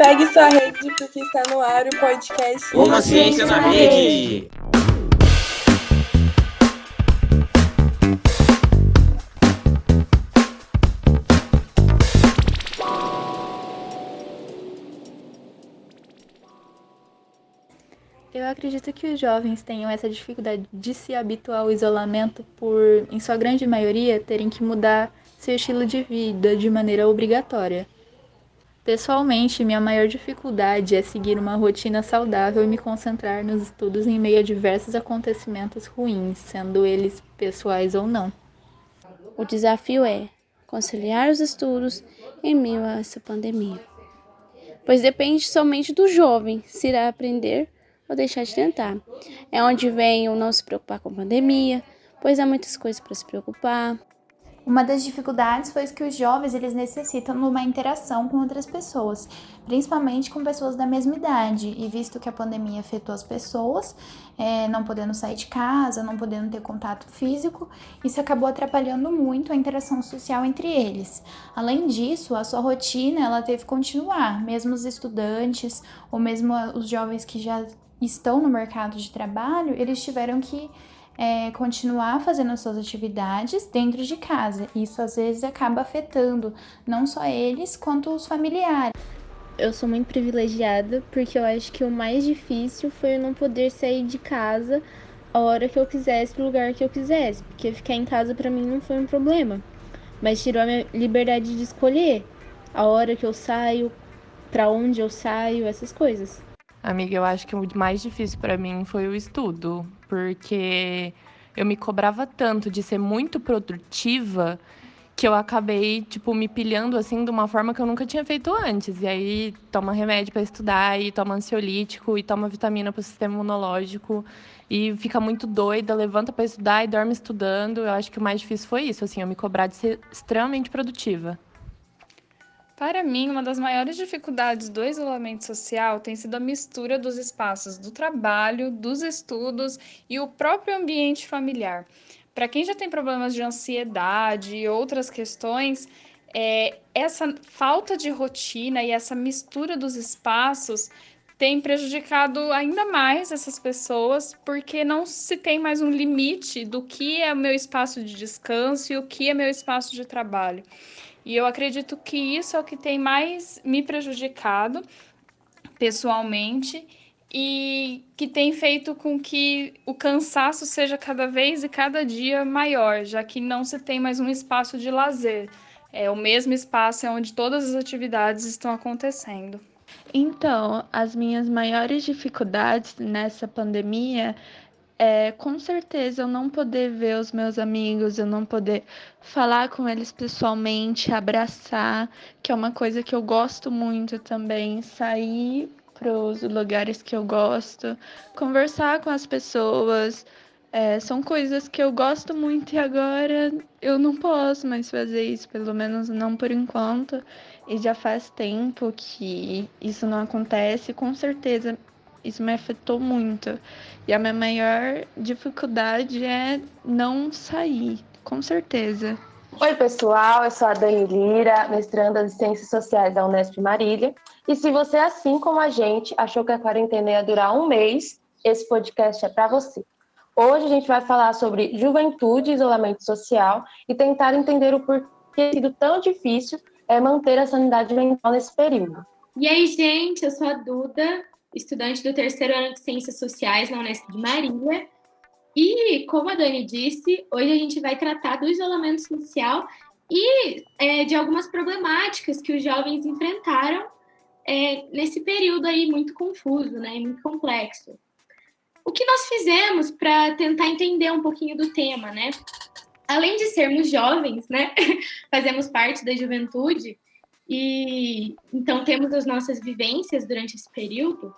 Segue sua rede porque está no ar o podcast Uma Ciência na Rede. Eu acredito que os jovens tenham essa dificuldade de se habituar ao isolamento por, em sua grande maioria, terem que mudar seu estilo de vida de maneira obrigatória. Pessoalmente, minha maior dificuldade é seguir uma rotina saudável e me concentrar nos estudos em meio a diversos acontecimentos ruins, sendo eles pessoais ou não. O desafio é conciliar os estudos em meio a essa pandemia, pois depende somente do jovem se irá aprender ou deixar de tentar. É onde vem o não se preocupar com a pandemia, pois há muitas coisas para se preocupar. Uma das dificuldades foi que os jovens eles necessitam de uma interação com outras pessoas, principalmente com pessoas da mesma idade. E visto que a pandemia afetou as pessoas, não podendo sair de casa, não podendo ter contato físico, isso acabou atrapalhando muito a interação social entre eles. Além disso, a sua rotina ela teve que continuar, mesmo os estudantes ou mesmo os jovens que já estão no mercado de trabalho, eles tiveram que continuar fazendo as suas atividades dentro de casa. Isso às vezes acaba afetando não só eles, quanto os familiares. Eu sou muito privilegiada porque eu acho que o mais difícil foi eu não poder sair de casa a hora que eu quisesse, pro lugar que eu quisesse, porque ficar em casa pra mim não foi um problema, mas tirou a minha liberdade de escolher a hora que eu saio, pra onde eu saio, essas coisas. Amiga, eu acho que o mais difícil para mim foi o estudo, porque eu me cobrava tanto de ser muito produtiva que eu acabei, me pilhando assim de uma forma que eu nunca tinha feito antes. E aí toma remédio para estudar, e toma ansiolítico, e toma vitamina para o sistema imunológico, e fica muito doida, levanta para estudar e dorme estudando. Eu acho que o mais difícil foi isso, assim, eu me cobrar de ser extremamente produtiva. Para mim, uma das maiores dificuldades do isolamento social tem sido a mistura dos espaços do trabalho, dos estudos e o próprio ambiente familiar. Para quem já tem problemas de ansiedade e outras questões, essa falta de rotina e essa mistura dos espaços tem prejudicado ainda mais essas pessoas, porque não se tem mais um limite do que é o meu espaço de descanso e o que é meu espaço de trabalho. E eu acredito que isso é o que tem mais me prejudicado pessoalmente e que tem feito com que o cansaço seja cada vez e cada dia maior, já que não se tem mais um espaço de lazer. O mesmo espaço é onde todas as atividades estão acontecendo. Então, as minhas maiores dificuldades nessa pandemia com certeza eu não poder ver os meus amigos, eu não poder falar com eles pessoalmente, abraçar, que é uma coisa que eu gosto muito também, sair para os lugares que eu gosto, conversar com as pessoas, são coisas que eu gosto muito e agora eu não posso mais fazer isso, pelo menos não por enquanto, e já faz tempo que isso não acontece, com certeza isso me afetou muito. E a minha maior dificuldade é não sair, com certeza. Oi, pessoal, eu sou a Dani Lira, mestranda de Ciências Sociais da Unesp Marília. E se você, assim como a gente, achou que a quarentena ia durar um mês, esse podcast é para você. Hoje a gente vai falar sobre juventude e isolamento social e tentar entender o porquê tem sido tão difícil manter a sanidade mental nesse período. E aí, gente, eu sou a Duda, estudante do terceiro ano de Ciências Sociais na Unesp de Marília. E, como a Dani disse, hoje a gente vai tratar do isolamento social e de algumas problemáticas que os jovens enfrentaram nesse período aí muito confuso, né, e muito complexo. O que nós fizemos para tentar entender um pouquinho do tema, né? Além de sermos jovens, né, fazemos parte da juventude e então temos as nossas vivências durante esse período,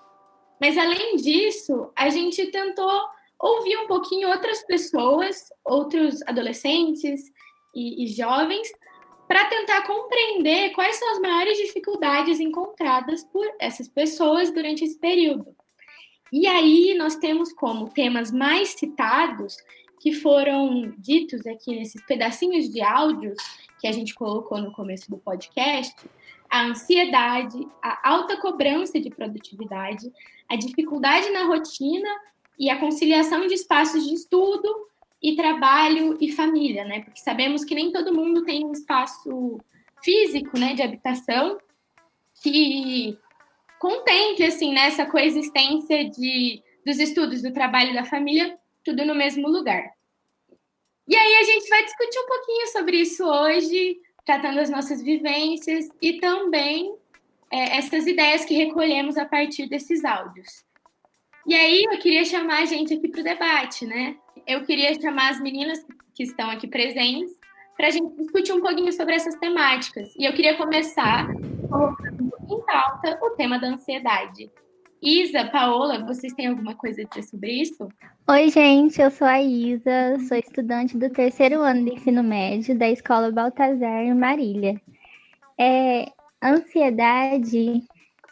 mas além disso, a gente tentou ouvir um pouquinho outras pessoas, outros adolescentes e jovens, para tentar compreender quais são as maiores dificuldades encontradas por essas pessoas durante esse período. E aí nós temos como temas mais citados, que foram ditos aqui nesses pedacinhos de áudios que a gente colocou no começo do podcast, a ansiedade, a alta cobrança de produtividade, a dificuldade na rotina e a conciliação de espaços de estudo e trabalho e família, né? Porque sabemos que nem todo mundo tem um espaço físico, né, de habitação que contemple, assim, né, essa coexistência dos estudos, do trabalho e da família, tudo no mesmo lugar. E aí a gente vai discutir um pouquinho sobre isso hoje, tratando as nossas vivências e também essas ideias que recolhemos a partir desses áudios. E aí eu queria chamar a gente aqui para o debate, né? Eu queria chamar as meninas que estão aqui presentes para a gente discutir um pouquinho sobre essas temáticas. E eu queria começar colocando em pauta o tema da ansiedade. Isa, Paola, vocês têm alguma coisa a dizer sobre isso? Oi, gente, eu sou a Isa, sou estudante do 3º ano do ensino médio da Escola Baltazar, em Marília. Ansiedade,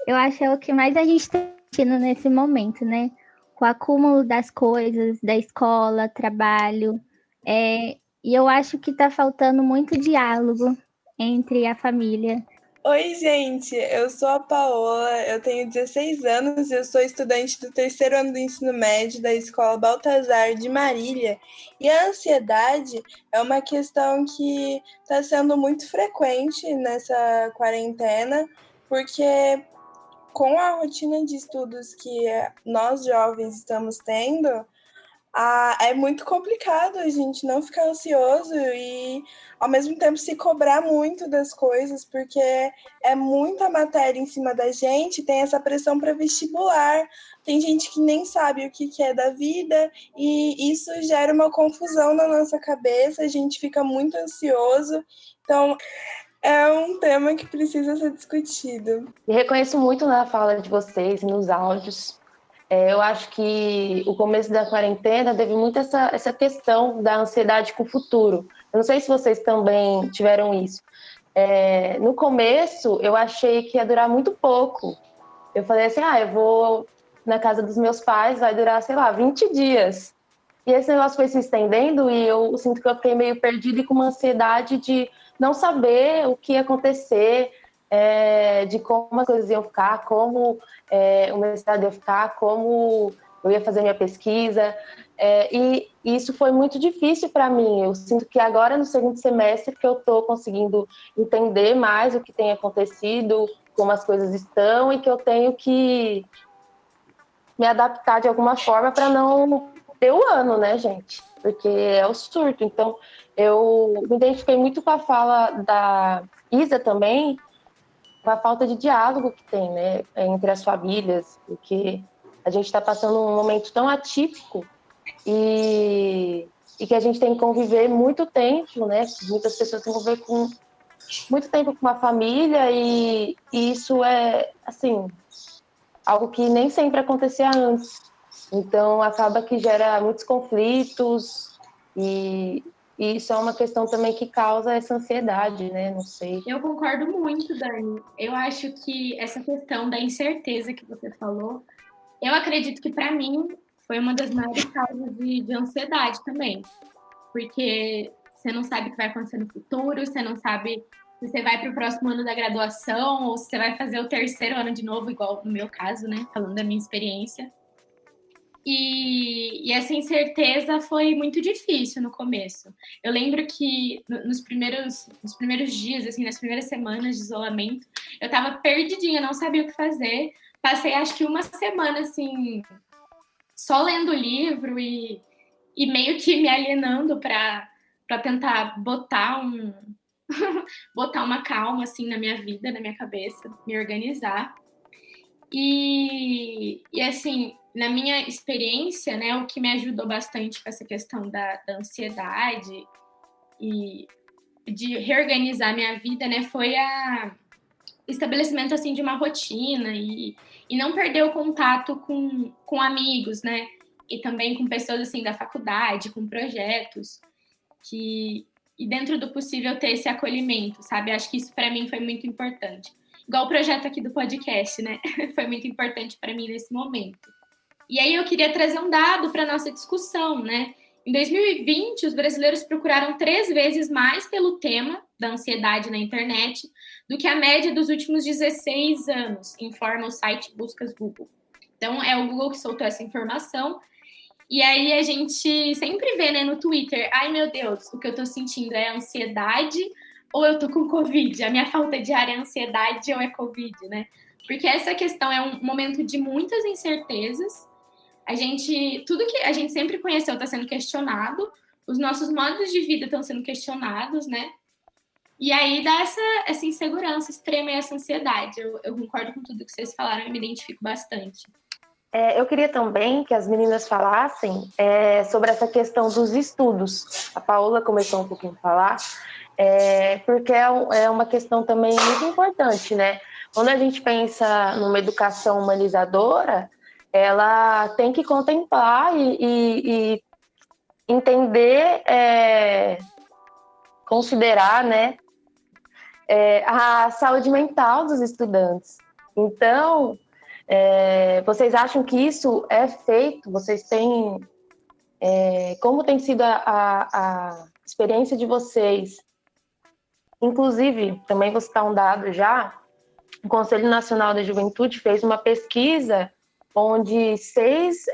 eu acho é o que mais a gente está sentindo nesse momento, né? Com o acúmulo das coisas, da escola, trabalho, e eu acho que está faltando muito diálogo entre a família. Oi, gente, eu sou a Paola, eu tenho 16 anos e eu sou estudante do 3º ano do ensino médio da Escola Baltazar de Marília. E a ansiedade é uma questão que está sendo muito frequente nessa quarentena, porque com a rotina de estudos que nós jovens estamos tendo, é muito complicado a gente não ficar ansioso e, ao mesmo tempo, se cobrar muito das coisas, porque é muita matéria em cima da gente, tem essa pressão para vestibular, tem gente que nem sabe o que é da vida e isso gera uma confusão na nossa cabeça, a gente fica muito ansioso. Então, é um tema que precisa ser discutido. E reconheço muito na fala de vocês e nos áudios. Eu acho que o começo da quarentena teve muito essa questão da ansiedade com o futuro. Eu não sei se vocês também tiveram isso. No começo, eu achei que ia durar muito pouco. Eu falei assim, eu vou na casa dos meus pais, vai durar, 20 dias. E esse negócio foi se estendendo e eu sinto que eu fiquei meio perdida e com uma ansiedade de não saber o que ia acontecer, de como as coisas iam ficar, como o mestrado ia ficar, como eu ia fazer minha pesquisa. E isso foi muito difícil para mim. Eu sinto que agora, no segundo semestre, que eu estou conseguindo entender mais o que tem acontecido, como as coisas estão, e que eu tenho que me adaptar de alguma forma para não ter o ano, né, gente? Porque é o surto. Então, eu me identifiquei muito com a fala da Isa também, com a falta de diálogo que tem, né, entre as famílias, porque a gente está passando um momento tão atípico e que a gente tem que conviver muito tempo, né? Muitas pessoas têm que conviver com muito tempo com uma família e isso é, assim, algo que nem sempre acontecia antes. Então, acaba que gera muitos conflitos e isso é uma questão também que causa essa ansiedade, né? Não sei. Eu concordo muito, Dani. Eu acho que essa questão da incerteza que você falou, eu acredito que, para mim, foi uma das maiores causas de ansiedade também. Porque você não sabe o que vai acontecer no futuro, você não sabe se você vai para o próximo ano da graduação ou se você vai fazer o 3º ano de novo, igual no meu caso, né? Falando da minha experiência. E essa incerteza foi muito difícil no começo. Eu lembro que nos primeiros dias, assim, nas primeiras semanas de isolamento, eu estava perdidinha, não sabia o que fazer. Passei, acho que uma semana, assim, só lendo o livro e meio que me alienando para tentar botar uma calma, assim, na minha vida, na minha cabeça, me organizar. E assim, na minha experiência, né, o que me ajudou bastante com essa questão da ansiedade e de reorganizar minha vida, né, foi o estabelecimento, assim, de uma rotina e não perder o contato com amigos, né, e também com pessoas, assim, da faculdade, com projetos, e dentro do possível ter esse acolhimento, sabe? Acho que isso para mim foi muito importante. Igual o projeto aqui do podcast, né? Foi muito importante para mim nesse momento. E aí eu queria trazer um dado para nossa discussão, né? Em 2020, os brasileiros procuraram 3 vezes mais pelo tema da ansiedade na internet do que a média dos últimos 16 anos, informa o site Buscas Google. Então, é o Google que soltou essa informação. E aí a gente sempre vê, né, no Twitter, ai meu Deus, o que eu tô sentindo é ansiedade ou eu tô com Covid? A minha falta de ar é ansiedade ou é Covid, né? Porque essa questão é um momento de muitas incertezas. Tudo que a gente sempre conheceu está sendo questionado, os nossos modos de vida estão sendo questionados, né? E aí dá essa insegurança extrema e essa ansiedade. Eu concordo com tudo que vocês falaram, eu me identifico bastante. Eu queria também que as meninas falassem sobre essa questão dos estudos. A Paola começou um pouquinho a falar, porque é uma questão também muito importante, né? Quando a gente pensa numa educação humanizadora, ela tem que contemplar e entender, considerar, né, a saúde mental dos estudantes. Então, vocês acham que isso é feito? Vocês têm... como tem sido a experiência de vocês? Inclusive, também vou citar um dado já, o Conselho Nacional da Juventude fez uma pesquisa onde 6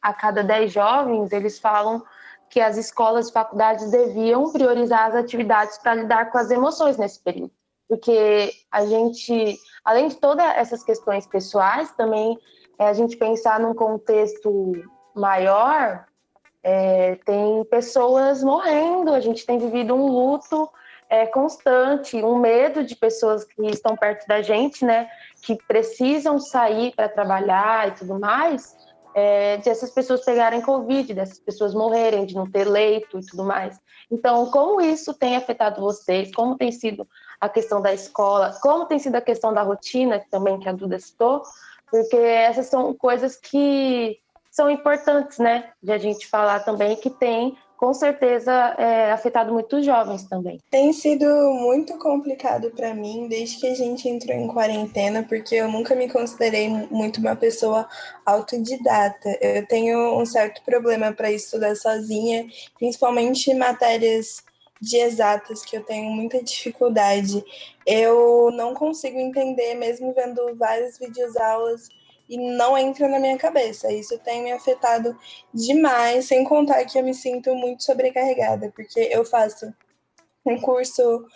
a cada 10 jovens, eles falam que as escolas e faculdades deviam priorizar as atividades para lidar com as emoções nesse período. Porque a gente, além de todas essas questões pessoais, também a gente pensar num contexto maior, tem pessoas morrendo, a gente tem vivido um luto constante, um medo de pessoas que estão perto da gente, né, que precisam sair para trabalhar e tudo mais, de essas pessoas pegarem Covid, dessas pessoas morrerem, de não ter leito e tudo mais. Então, como isso tem afetado vocês? Como tem sido a questão da escola? Como tem sido a questão da rotina, também que a Duda citou? Porque essas são coisas que são importantes, né, de a gente falar também, que tem, com certeza, afetado muitos jovens também. Tem sido muito complicado para mim desde que a gente entrou em quarentena, porque eu nunca me considerei muito uma pessoa autodidata. Eu tenho um certo problema para estudar sozinha, principalmente matérias de exatas, que eu tenho muita dificuldade. Eu não consigo entender, mesmo vendo vários videoaulas, e não entra na minha cabeça. Isso tem me afetado demais, sem contar que eu me sinto muito sobrecarregada, porque eu faço um curso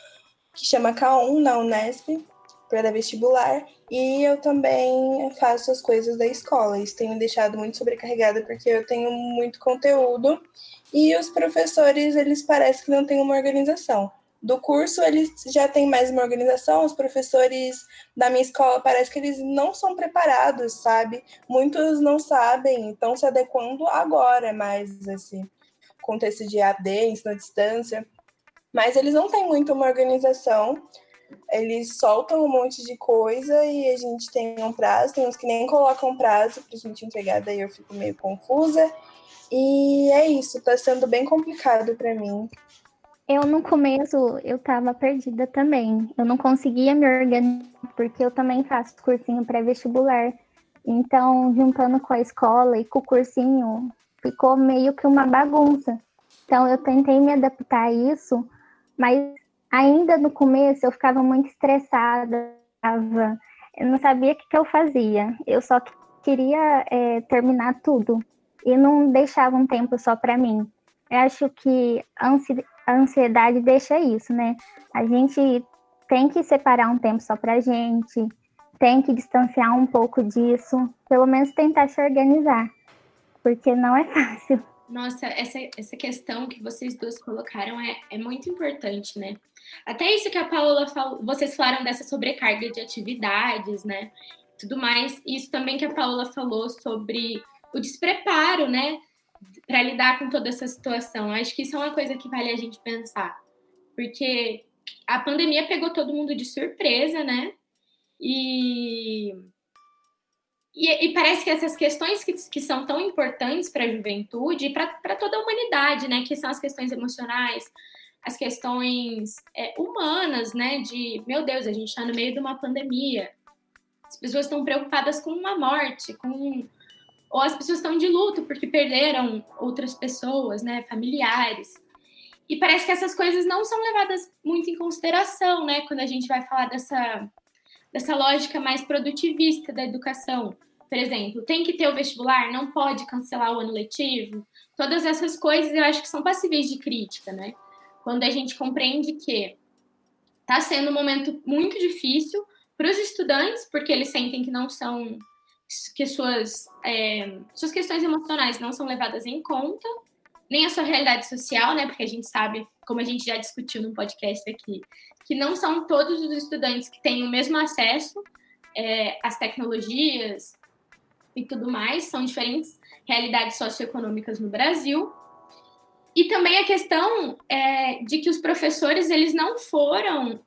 que chama K1 na Unesp, para vestibular, e eu também faço as coisas da escola. Isso tem me deixado muito sobrecarregada, porque eu tenho muito conteúdo, e os professores, eles parecem que não têm uma organização. Do curso, eles já têm mais uma organização, os professores da minha escola parece que eles não são preparados, sabe? Muitos não sabem, estão se adequando agora mais esse contexto de AD, ensino à distância, mas eles não têm muito uma organização, eles soltam um monte de coisa e a gente tem um prazo, tem uns que nem colocam prazo pra gente entregar, daí eu fico meio confusa, e é isso, tá sendo bem complicado para mim. Eu, no começo, eu tava perdida também. Eu não conseguia me organizar, porque eu também faço cursinho pré-vestibular. Então, juntando com a escola e com o cursinho, ficou meio que uma bagunça. Então, eu tentei me adaptar a isso, mas ainda no começo eu ficava muito estressada. Eu não sabia o que eu fazia. Eu só queria terminar tudo. E não deixava um tempo só para mim. Eu acho que a ansiedade deixa isso, né? A gente tem que separar um tempo só pra gente, tem que distanciar um pouco disso, pelo menos tentar se organizar, porque não é fácil. Nossa, essa questão que vocês duas colocaram é muito importante, né? Até isso que a Paola falou, vocês falaram dessa sobrecarga de atividades, né? Tudo mais, isso também que a Paola falou sobre o despreparo, né? Para lidar com toda essa situação. Acho que isso é uma coisa que vale a gente pensar, porque a pandemia pegou todo mundo de surpresa, né? E parece que essas questões que são tão importantes para a juventude e para toda a humanidade, né? Que são as questões emocionais, as questões humanas, né? De, meu Deus, a gente está no meio de uma pandemia. As pessoas estão preocupadas com uma morte, com ou as pessoas estão de luto porque perderam outras pessoas, né, familiares. E parece que essas coisas não são levadas muito em consideração, né, quando a gente vai falar dessa lógica mais produtivista da educação. Por exemplo, tem que ter o vestibular, não pode cancelar o ano letivo. Todas essas coisas eu acho que são passíveis de crítica, né? Quando a gente compreende que está sendo um momento muito difícil para os estudantes, porque eles sentem que não são, que suas questões emocionais não são levadas em conta, nem a sua realidade social, né? Porque a gente sabe, como a gente já discutiu no podcast aqui, que não são todos os estudantes que têm o mesmo acesso às tecnologias e tudo mais, são diferentes realidades socioeconômicas no Brasil. E também a questão de que os professores eles não foram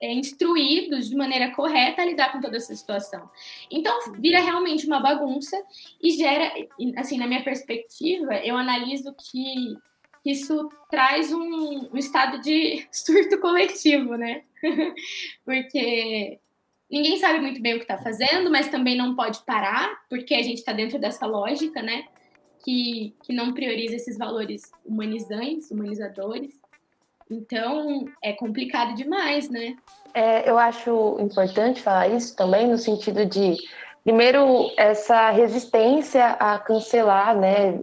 instruídos de maneira correta a lidar com toda essa situação. Então, vira realmente uma bagunça e gera, assim, na minha perspectiva, eu analiso que isso traz um estado de surto coletivo, né? Porque ninguém sabe muito bem o que está fazendo, mas também não pode parar, porque a gente está dentro dessa lógica, né? Que não prioriza esses valores humanizadores. Então, é complicado demais, né? Eu acho importante falar isso também, no sentido de, primeiro, essa resistência a cancelar, né,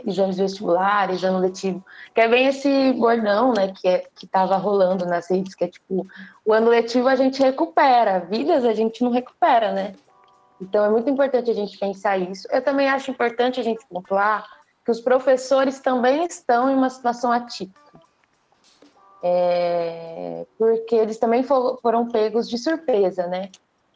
exames vestibulares, ano letivo, que é bem esse bordão, né, que estava rolando nas redes, que é tipo, o ano letivo a gente recupera, vidas a gente não recupera, né? Então, é muito importante a gente pensar isso. Eu também acho importante a gente pontuar que os professores também estão em uma situação atípica. Porque eles também foram pegos de surpresa, né?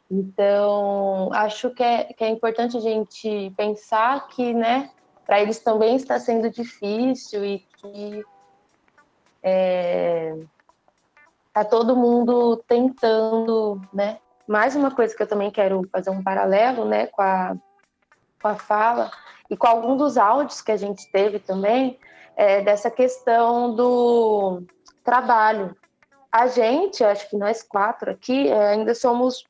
Então, acho que é importante a gente pensar que, né, para eles também está sendo difícil e que está todo mundo tentando, né? Mais uma coisa que eu também quero fazer um paralelo, né, com a fala e com algum dos áudios que a gente teve também, dessa questão do trabalho. A gente, acho que nós 4 aqui, ainda somos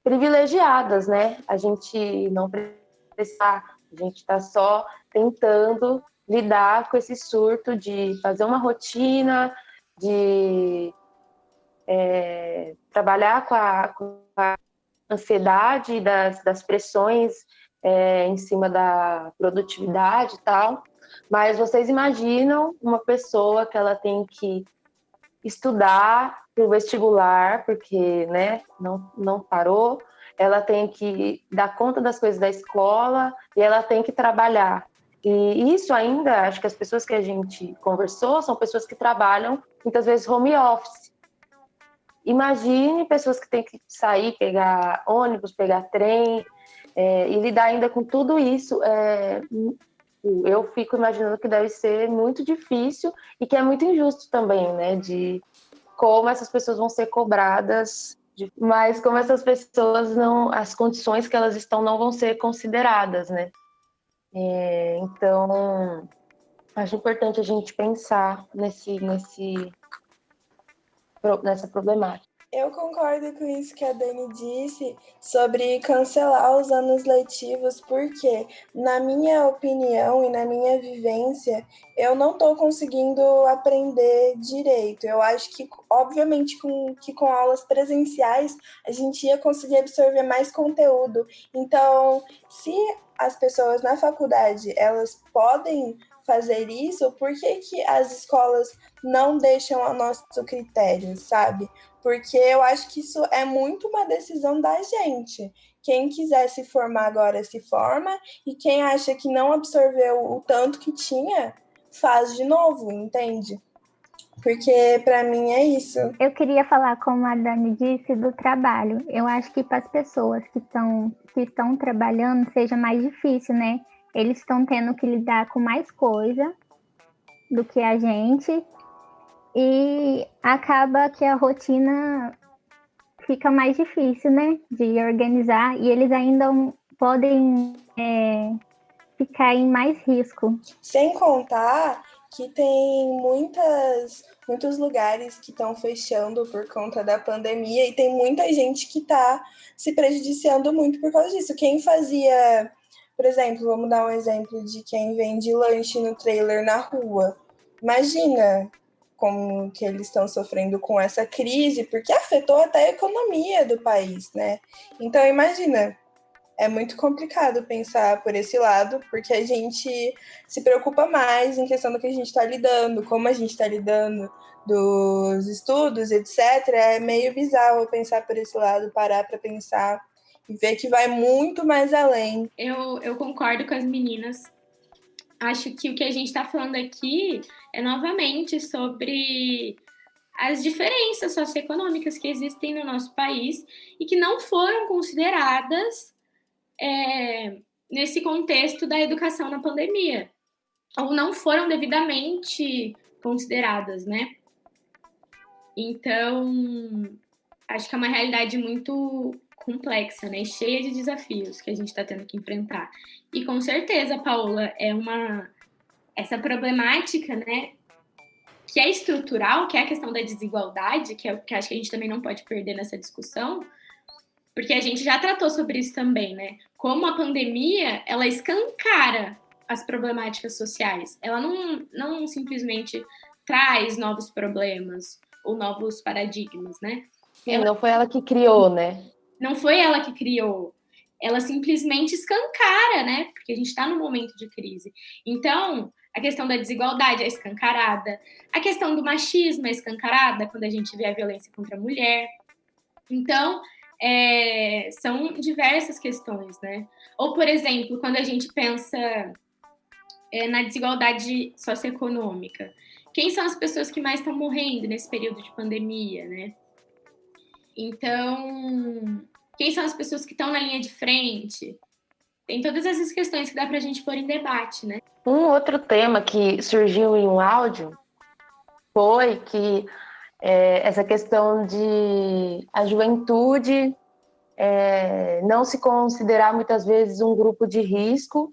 privilegiadas, né? A gente não precisa, a gente está só tentando lidar com esse surto de fazer uma rotina, de trabalhar com a ansiedade das pressões em cima da produtividade e tal. Mas vocês imaginam uma pessoa que ela tem que estudar para o vestibular, porque, né, não parou, ela tem que dar conta das coisas da escola e ela tem que trabalhar. E isso ainda, acho que as pessoas que a gente conversou são pessoas que trabalham, muitas vezes, home office. Imagine pessoas que têm que sair, pegar ônibus, pegar trem, e lidar ainda com tudo isso. Eu fico imaginando que deve ser muito difícil e que é muito injusto também, né? De como essas pessoas vão ser cobradas, mas como essas pessoas as condições que elas estão não vão ser consideradas, né? Então, acho importante a gente pensar nessa problemática. Eu concordo com isso que a Dani disse sobre cancelar os anos letivos, porque, na minha opinião e na minha vivência, eu não estou conseguindo aprender direito. Eu acho que, obviamente, com aulas presenciais, a gente ia conseguir absorver mais conteúdo. Então, se as pessoas na faculdade, elas podem fazer isso, por que as escolas não deixam a nosso critério, sabe? Porque eu acho que isso é muito uma decisão da gente. Quem quiser se formar agora se forma, e quem acha que não absorveu o tanto que tinha, faz de novo, entende? Porque para mim é isso. Eu queria falar, como a Dani disse, do trabalho. Eu acho que para as pessoas que estão trabalhando seja mais difícil, né? Eles estão tendo que lidar com mais coisa do que a gente, e acaba que a rotina fica mais difícil, né, de organizar, e eles ainda podem ficar em mais risco. Sem contar que tem muitos lugares que estão fechando por conta da pandemia, e tem muita gente que está se prejudiciando muito por causa disso. Quem fazia Por exemplo, vamos dar um exemplo de quem vende lanche no trailer na rua. Imagina como que eles estão sofrendo com essa crise, porque afetou até a economia do país, né? Então, imagina, é muito complicado pensar por esse lado, porque a gente se preocupa mais em questão do que a gente está lidando, como a gente está lidando, dos estudos, etc. É meio bizarro pensar por esse lado, parar para pensar e ver que vai muito mais além. Eu concordo com as meninas. Acho que o que a gente está falando aqui é novamente sobre as diferenças socioeconômicas que existem no nosso país e que não foram consideradas nesse contexto da educação na pandemia, ou não foram devidamente consideradas, né? Então, acho que é uma realidade muito complexa, né? Cheia de desafios que a gente está tendo que enfrentar. E com certeza, Paola, essa problemática, né, que é estrutural, que é a questão da desigualdade, que é o que acho que a gente também não pode perder nessa discussão, porque a gente já tratou sobre isso também, né? Como a pandemia, ela escancara as problemáticas sociais. Ela não simplesmente traz novos problemas ou novos paradigmas, né? Sim, não foi ela que criou, né? Não foi ela que criou. Ela simplesmente escancara, né? Porque a gente está num momento de crise. Então, a questão da desigualdade é escancarada. A questão do machismo é escancarada quando a gente vê a violência contra a mulher. Então, são diversas questões, né? Ou, por exemplo, quando a gente pensa na desigualdade socioeconômica, quem são as pessoas que mais estão morrendo nesse período de pandemia, né? Então, quem são as pessoas que estão na linha de frente? Tem todas essas questões que dá para a gente pôr em debate, né? Um outro tema que surgiu em um áudio foi que essa questão de a juventude não se considerar muitas vezes um grupo de risco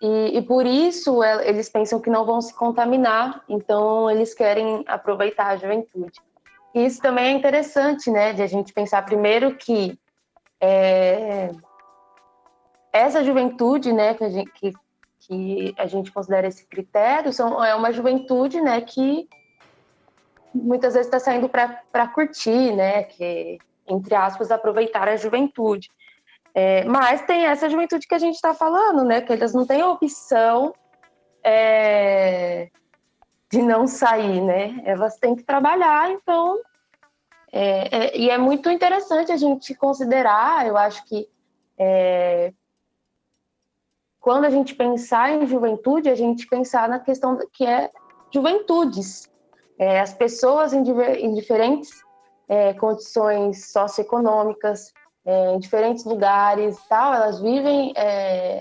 e por isso eles pensam que não vão se contaminar, então eles querem aproveitar a juventude. E isso também é interessante, né, de a gente pensar primeiro que essa juventude, né, que a gente considera esse critério, é uma juventude, né, que muitas vezes está saindo para curtir, né, que, entre aspas, aproveitar a juventude. Mas tem essa juventude que a gente está falando, né, que eles não têm a opção de não sair, né, elas têm que trabalhar, então... e é muito interessante a gente considerar, eu acho que quando a gente pensar em juventude, a gente pensar na questão que é juventudes. As pessoas em diferentes condições socioeconômicas, em diferentes lugares e tal, elas vivem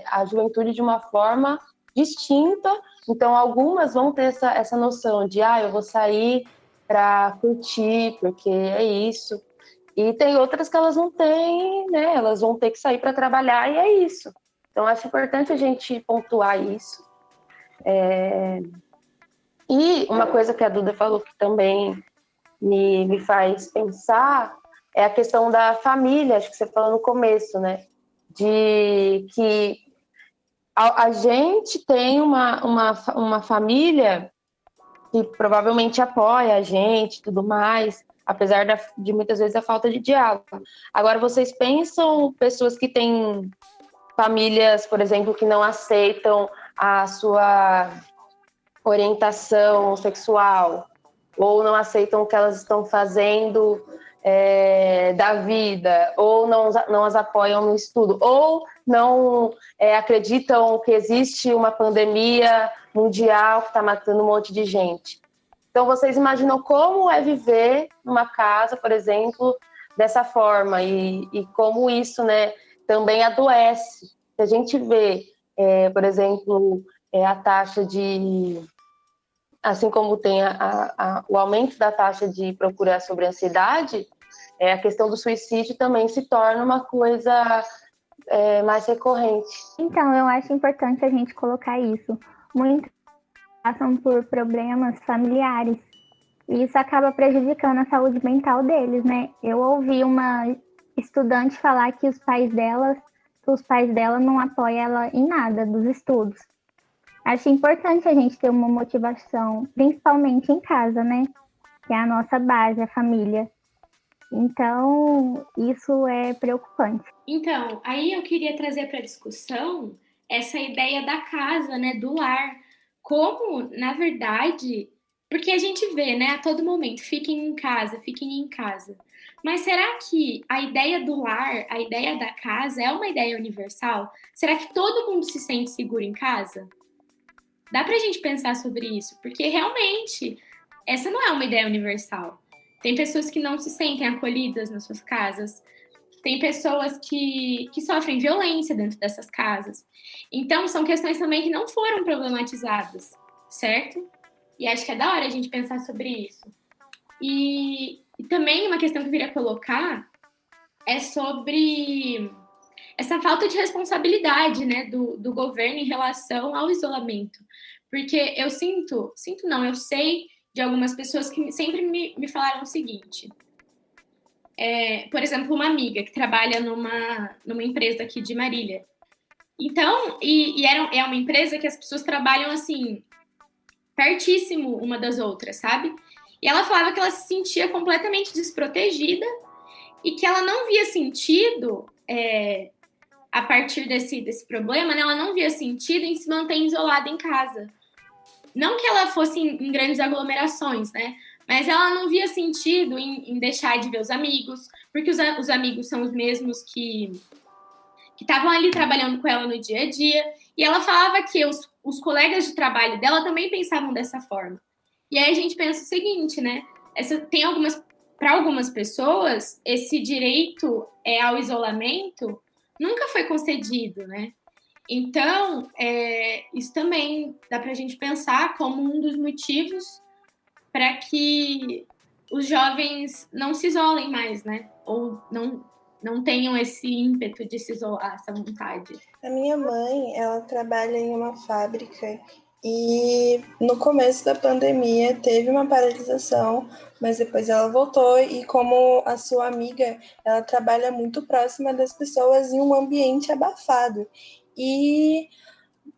a juventude de uma forma distinta. Então, algumas vão ter essa noção de, eu vou sair para curtir, porque é isso. E tem outras que elas não têm, né? Elas vão ter que sair para trabalhar e é isso. Então, acho importante a gente pontuar isso. E uma coisa que a Duda falou que também me faz pensar é a questão da família, acho que você falou no começo, né? De que a gente tem uma família que provavelmente apoia a gente e tudo mais, apesar de muitas vezes a falta de diálogo. Agora, vocês pensam pessoas que têm famílias, por exemplo, que não aceitam a sua orientação sexual ou não aceitam o que elas estão fazendo da vida, ou não as apoiam no estudo, ou não acreditam que existe uma pandemia mundial que está matando um monte de gente. Então, vocês imaginam como é viver numa casa, por exemplo, dessa forma e como isso, né, também adoece. Se a gente vê, por exemplo, a taxa de... Assim como tem o aumento da taxa de procura sobre ansiedade, a questão do suicídio também se torna uma coisa mais recorrente. Então, eu acho importante a gente colocar isso. Muitos passam por problemas familiares e isso acaba prejudicando a saúde mental deles, né? Eu ouvi uma estudante falar que os pais delas os pais dela não apoiam ela em nada dos estudos. Acho importante a gente ter uma motivação, principalmente em casa, né? Que é a nossa base, a família. Então, isso é preocupante. Então, aí eu queria trazer para a discussão essa ideia da casa, né, do lar. Como, na verdade, porque a gente vê, né, a todo momento, fiquem em casa, fiquem em casa. Mas será que a ideia do lar, a ideia da casa é uma ideia universal? Será que todo mundo se sente seguro em casa? Dá pra gente pensar sobre isso, porque realmente essa não é uma ideia universal. Tem pessoas que não se sentem acolhidas nas suas casas, tem pessoas que sofrem violência dentro dessas casas. Então, são questões também que não foram problematizadas, certo? E acho que é da hora a gente pensar sobre isso. E também uma questão que eu queria colocar é sobre essa falta de responsabilidade, né, do governo em relação ao isolamento. Porque eu eu sei de algumas pessoas que sempre me falaram o seguinte. Por exemplo, uma amiga que trabalha numa empresa aqui de Marília. Então, é uma empresa que as pessoas trabalham assim, pertíssimo uma das outras, sabe? E ela falava que ela se sentia completamente desprotegida e que ela não via sentido, a partir desse problema, né? Ela não via sentido em se manter isolada em casa. Não que ela fosse em grandes aglomerações, né? Mas ela não via sentido em deixar de ver os amigos, porque os amigos são os mesmos que estavam ali trabalhando com ela no dia a dia. E ela falava que os colegas de trabalho dela também pensavam dessa forma. E aí a gente pensa o seguinte, né? Para algumas pessoas, esse direito ao isolamento nunca foi concedido, né? Então, isso também dá para a gente pensar como um dos motivos para que os jovens não se isolem mais, né? Ou não tenham esse ímpeto de se isolar, essa vontade. A minha mãe, ela trabalha em uma fábrica e no começo da pandemia teve uma paralisação, mas depois ela voltou e como a sua amiga, ela trabalha muito próxima das pessoas em um ambiente abafado. E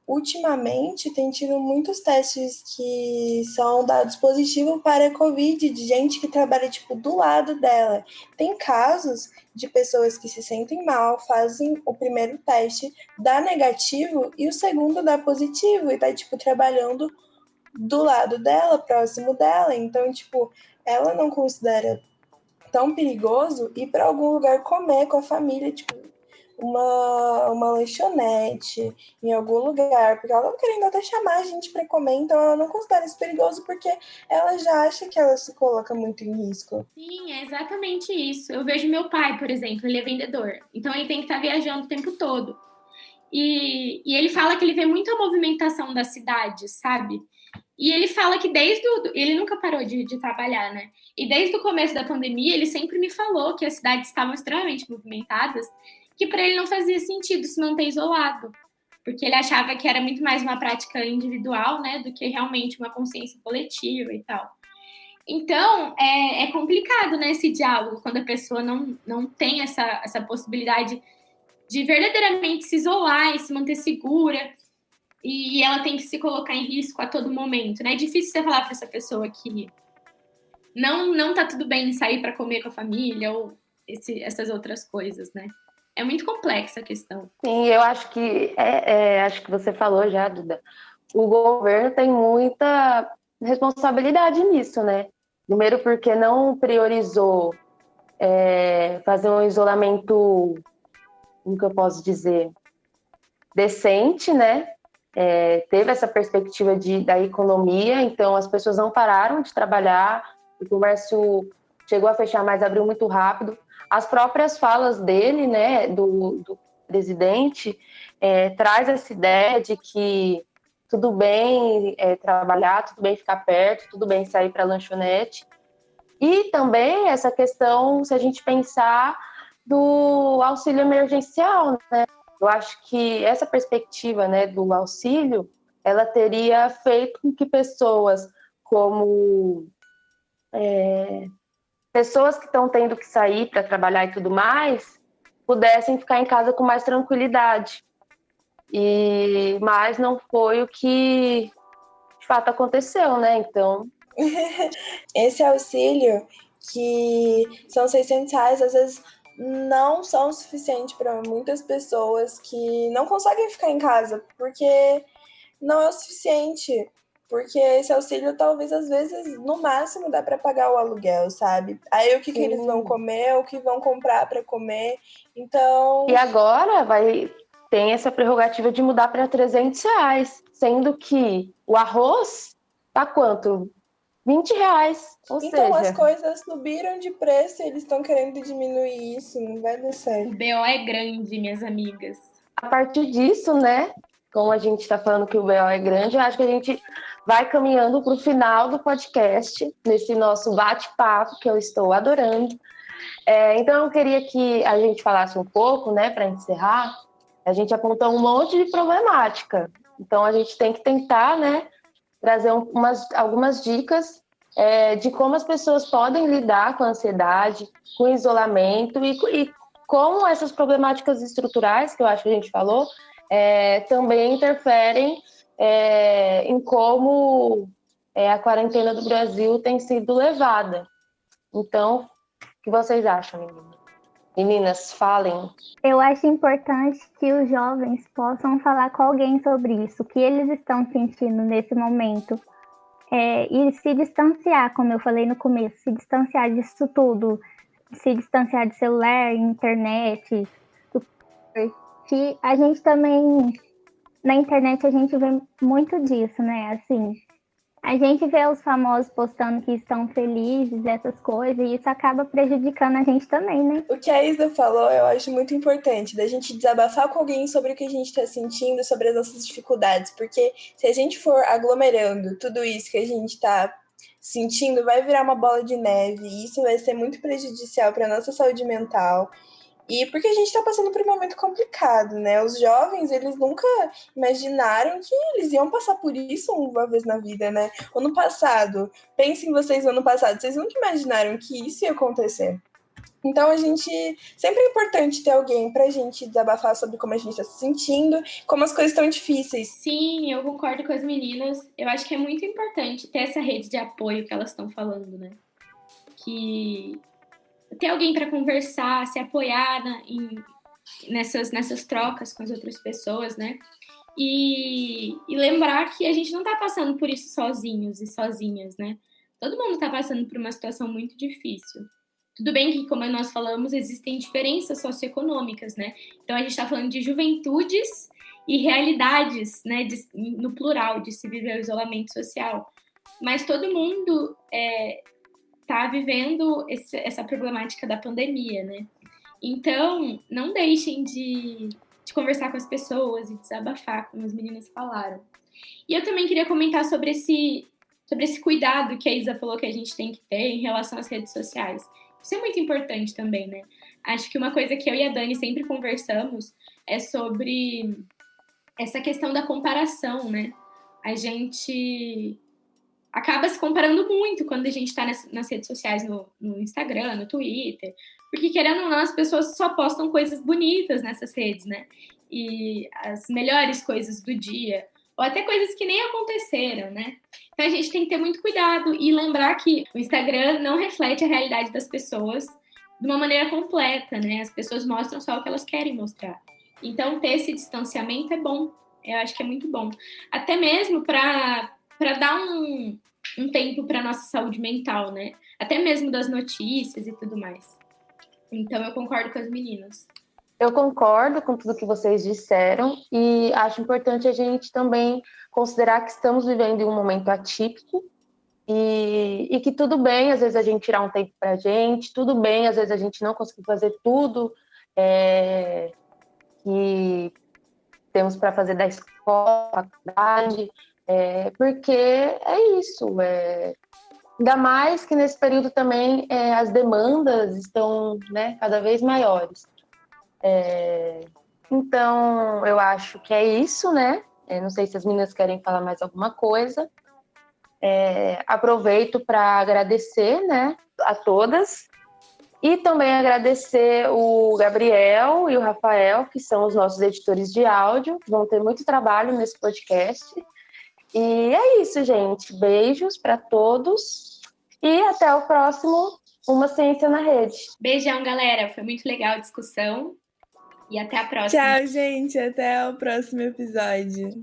ultimamente tem tido muitos testes que são dados positivos para a Covid, de gente que trabalha do lado dela. Tem casos de pessoas que se sentem mal, fazem o primeiro teste, dá negativo e o segundo dá positivo e tá trabalhando do lado dela, próximo dela. Então, ela não considera tão perigoso ir para algum lugar comer com a família, uma lanchonete em algum lugar, porque ela não querendo até chamar a gente para comer, então ela não considera isso perigoso porque ela já acha que ela se coloca muito em risco. Sim, é exatamente isso. Eu vejo meu pai, por exemplo, ele é vendedor, então ele tem que estar viajando o tempo todo. E ele fala que ele vê muita movimentação da cidade, sabe? E ele fala que ele nunca parou de trabalhar, né? E desde o começo da pandemia, ele sempre me falou que as cidades estavam extremamente movimentadas, que para ele não fazia sentido se manter isolado, porque ele achava que era muito mais uma prática individual, né, do que realmente uma consciência coletiva e tal. Então, é complicado, né, esse diálogo, quando a pessoa não tem essa possibilidade de verdadeiramente se isolar e se manter segura, e ela tem que se colocar em risco a todo momento, né? É difícil você falar para essa pessoa que não tá tudo bem sair para comer com a família ou essas outras coisas, né? É muito complexa a questão. Sim, eu acho que acho que você falou já, Duda. O governo tem muita responsabilidade nisso, né? Primeiro porque não priorizou fazer um isolamento, como que eu posso dizer, decente, né? Teve essa perspectiva da economia, então as pessoas não pararam de trabalhar, o comércio chegou a fechar, mas abriu muito rápido. As próprias falas dele, né, do presidente, traz essa ideia de que tudo bem trabalhar, tudo bem ficar perto, tudo bem sair para a lanchonete. E também essa questão, se a gente pensar, do auxílio emergencial, né? Eu acho que essa perspectiva, né, do auxílio, ela teria feito com que pessoas como pessoas que estão tendo que sair para trabalhar e tudo mais, pudessem ficar em casa com mais tranquilidade. Mas não foi o que de fato aconteceu, né? Então, esse auxílio, que são R$ 600, às vezes não são suficientes para muitas pessoas que não conseguem ficar em casa, porque não é o suficiente. Porque esse auxílio, talvez, às vezes, no máximo, dá para pagar o aluguel, sabe? Aí o que eles vão comer, o que vão comprar para comer. Então... E agora tem essa prerrogativa de mudar para R$300, sendo que o arroz tá quanto? R$20. Ou então, seja, as coisas subiram de preço e eles estão querendo diminuir isso, não vai dar certo. O BO é grande, minhas amigas. A partir disso, né, como a gente está falando que o BO é grande, eu acho que a gente vai caminhando para o final do podcast, nesse nosso bate-papo, que eu estou adorando. Então, eu queria que a gente falasse um pouco, né, para encerrar. A gente apontou um monte de problemática. Então, a gente tem que tentar, né, trazer algumas dicas de como as pessoas podem lidar com a ansiedade, com o isolamento e como essas problemáticas estruturais, que eu acho que a gente falou, também interferem em como a quarentena do Brasil tem sido levada. Então, o que vocês acham, meninas? Meninas, falem. Eu acho importante que os jovens possam falar com alguém sobre isso, o que eles estão sentindo nesse momento. E se distanciar, como eu falei no começo, se distanciar disso tudo, se distanciar de celular, internet, que a gente também, na internet a gente vê muito disso, né? Assim, a gente vê os famosos postando que estão felizes, essas coisas, e isso acaba prejudicando a gente também, né? O que a Isa falou, eu acho muito importante, da gente desabafar com alguém sobre o que a gente está sentindo, sobre as nossas dificuldades, porque se a gente for aglomerando tudo isso que a gente está sentindo, vai virar uma bola de neve, e isso vai ser muito prejudicial para a nossa saúde mental. E porque a gente está passando por um momento complicado, né? Os jovens, eles nunca imaginaram que eles iam passar por isso uma vez na vida, né? Ano passado, pensem vocês no ano passado, vocês nunca imaginaram que isso ia acontecer. Então, sempre é importante ter alguém pra gente desabafar sobre como a gente tá se sentindo, como as coisas estão difíceis. Sim, eu concordo com as meninas. Eu acho que é muito importante ter essa rede de apoio que elas estão falando, né? Que ter alguém para conversar, se apoiar nessas trocas com as outras pessoas, né? E lembrar que a gente não tá passando por isso sozinhos e sozinhas, né? Todo mundo tá passando por uma situação muito difícil. Tudo bem que, como nós falamos, existem diferenças socioeconômicas, né? Então, a gente está falando de juventudes e realidades, né? No plural, de se viver o isolamento social. Mas todo mundo está vivendo essa problemática da pandemia, né? Então, não deixem de conversar com as pessoas e desabafar, como as meninas falaram. E eu também queria comentar sobre esse cuidado que a Isa falou que a gente tem que ter em relação às redes sociais. Isso é muito importante também, né? Acho que uma coisa que eu e a Dani sempre conversamos é sobre essa questão da comparação, né? A gente acaba se comparando muito quando a gente está nas redes sociais, no Instagram, no Twitter, porque, querendo ou não, as pessoas só postam coisas bonitas nessas redes, né? E as melhores coisas do dia, ou até coisas que nem aconteceram, né? Então a gente tem que ter muito cuidado e lembrar que o Instagram não reflete a realidade das pessoas de uma maneira completa, né? As pessoas mostram só o que elas querem mostrar. Então ter esse distanciamento é bom, eu acho que é muito bom. Até mesmo para dar um tempo para nossa saúde mental, né? Até mesmo das notícias e tudo mais. Então eu concordo com as meninas. Eu concordo com tudo que vocês disseram e acho importante a gente também considerar que estamos vivendo em um momento atípico e que tudo bem, às vezes, a gente tirar um tempo para a gente, tudo bem, às vezes, a gente não conseguir fazer tudo que temos para fazer da escola, da faculdade, porque é isso. Ainda mais que nesse período também as demandas estão, né, cada vez maiores. Então, eu acho que é isso, né? Não sei se as meninas querem falar mais alguma coisa. Aproveito para agradecer, né, a todas E também agradecer o Gabriel e o Rafael, que são os nossos editores de áudio. Vão ter muito trabalho nesse podcast. E é isso, gente. Beijos para todos. E até o próximo Uma Ciência na Rede. Beijão, galera. Foi muito legal a discussão. E até a próxima. Tchau, gente. Até o próximo episódio.